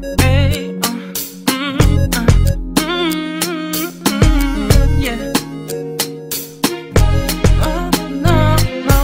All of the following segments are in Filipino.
Hey, yeah. No, no.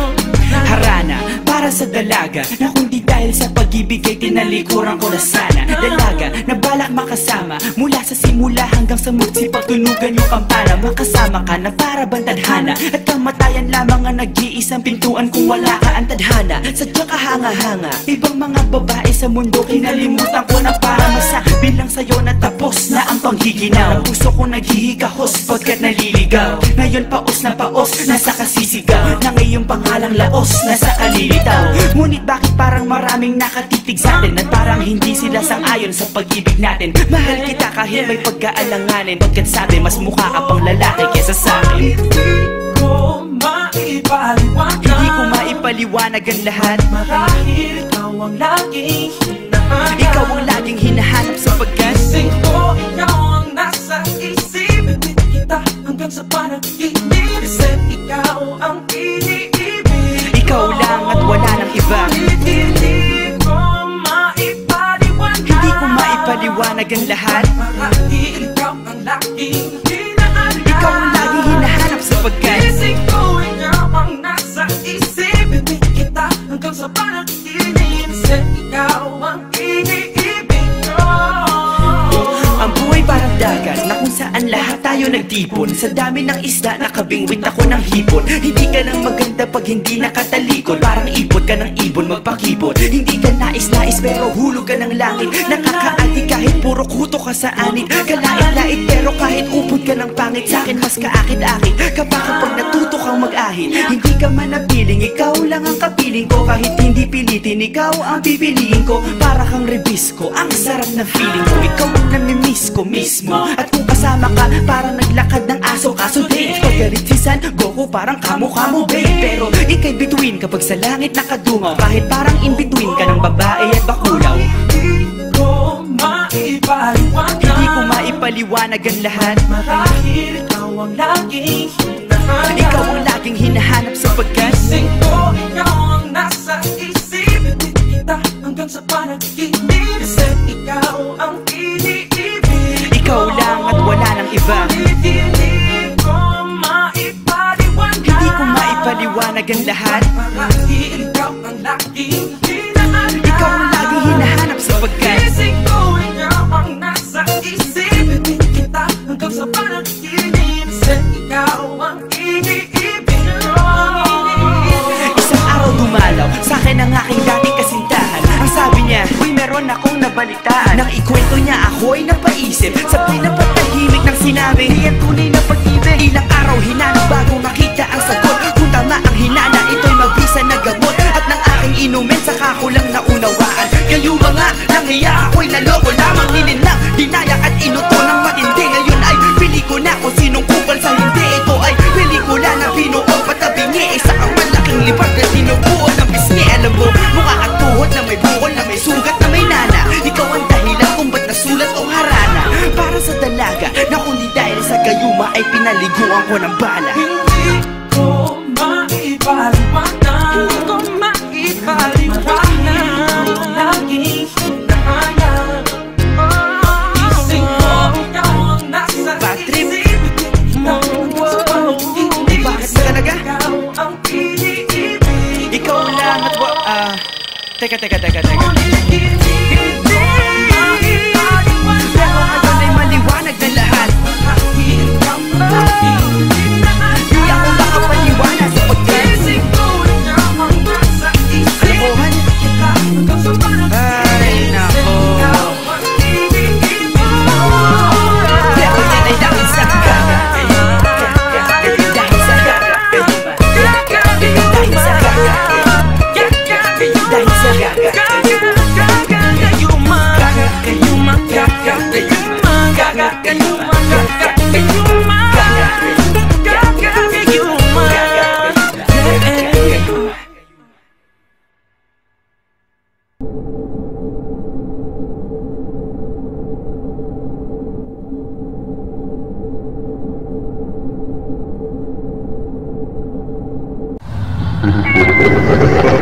Harana, para sa dalaga na kundi dahil sa pag-ibig ay tinalikuran ko na sana. Dalaga, na balak makasama mula sa simula hanggang sa magsipagtunugan yung kampana. Makasama ka na para bang tadhana at kamatayan lamang ang nag-iisang pintuan kung wala ka ang tadhana. Sadya ka hanga-hanga, ibang mga babae sa mundo kinalimutan ko na para masabi lang sa'yo na tapos na ang panggiginaw. Ang puso ko naghihikahos pagkat naliligaw. Ngayon paos na paos, nasa kasisigaw na ngayong pangalang laos, nasa kalilitaw. Ngunit bakit parang maraming nakatitig sa atin at parang hindi sila sang-ayon sa pag-ibig natin. Mahal kita kahit may pagkaalanganin, pagkat sabi mas mukha ka pang lalaki kesa sa'kin. Hindi ko maipaliwanag, hindi ko maipaliwanag ang lahat. marahil ikaw ang laging hinahanap. Ikaw ang laging hinahanap sapagkat Gising ko, ikaw ang nasa isip. Bibit kita hanggang sa panaginip. Kasi ikaw ang iniibig. ikaw lang at wala nang iba. Hindi ko maipaliwanag, Hindi ko maipaliwanag ang lahat. marahil ikaw ang laging hinahanap. Ikaw ang laging hinahanap sapagkat Gising ko, ikaw ang nasa isip. Bibit kita hanggang sa panaginip. Kasi ikaw ang iniibig ko. ang buhay parang dagat na kung saan lahat tayo nagtipon. Sa dami ng isda nakabingwit ako ng hipon. Hindi ka nang maganda pag hindi nakatalikod. Parang ipot ka ng ibon magpakipot. Hindi ka nais-nais pero hulog ka ng langit. Nakakaati kahit puro kuto ka sa anit. Kalait-lait pero kahit upod ka ng pangit. Sa'kin mas kaakit-akit kapag natuto kang mag-ahit. Hindi ka man napiling, ikaw lang ang kapiling ko. Kahit hindi pilitin, ikaw ang pipiliin ko. Para kang rebisco, ang sarap ng feeling ko. Ikaw ang namimiss ko mismo. At kung kasama ka, parang naglakad ng aso. Kaso date, pagalit si San Goku, parang kamo-kamo babe. Pero ika'y bituin kapag sa langit nakadungaw. Kahit parang in between ka ng babae at bakulaw. Hindi ko maipaliwanag, Hindi ko maipaliwanag ang lahat. marahil ikaw ang laging hinahanap. Ikaw ang laging hinahanap sapagkat Gising ko, ikaw ang nasa isip. Bibit kita hanggang sa panaginip. Kasi ikaw ang iniibig. ikaw lang at wala nang iba. Hindi ko maipaliwanag, Hindi ko maipaliwanag ang lahat. marahil ikaw ang laging hinahanap. Ikaw ang laging hinahanap sapagkat Gising ko, ikaw ang nasa isip. Bibit kita hanggang sa panaginip. Kasi ikaw ang iniibig ko. isang araw dumalaw sa'kin ang aking dating kasintahan. Ang sabi niya, uy meron akong nabalitaan. Nang ikwento niya ako'y napaisip. Sabay na patahimik ng sinabi, di ang tunay na pag-ibig. Ilang araw hinanap bago makita ang sagot. Kung tama ang hinana, ito'y mabisa na gamot. At nang aking inumin, saka ko lang naunawaan. Kayo mga nanghiya, ako'y naloko lamang. Nilinlang, dinayak at inuto ng matindi. Ngayon ay pili ko na kung sinong kupal sa hindi. Ito ay pelikula na binuo patabingi. Isa ang malaking lipat na tinubuo ng bisngi. Alam mo, mukha at tuhod na may bukol, na may sugat, na may nana. Ikaw ang dahilan kung ba't nasulat o harana. Para sa dalaga na kundi dahil sa gayuma ay pinaliguan ko ng bala. Hindi ko maipaliwanag, hindi ko maipaliwanag, laging hinahanap. Gising ko, ikaw ang nasa Bad trip. isip. Hanggang sa panaginip. Bakit ba talaga? Ikaw ang iniibig. Ikaw lang at Teka. Pero ngayon ay maliwanag na lahat. Di ako makapaniwanag sapagkat kalokohan. Ay nako. Pero yan ay dahil sa gaga. Dahil sa gaga. Dahil sa gaga. Dahil sa gaga. Thank you.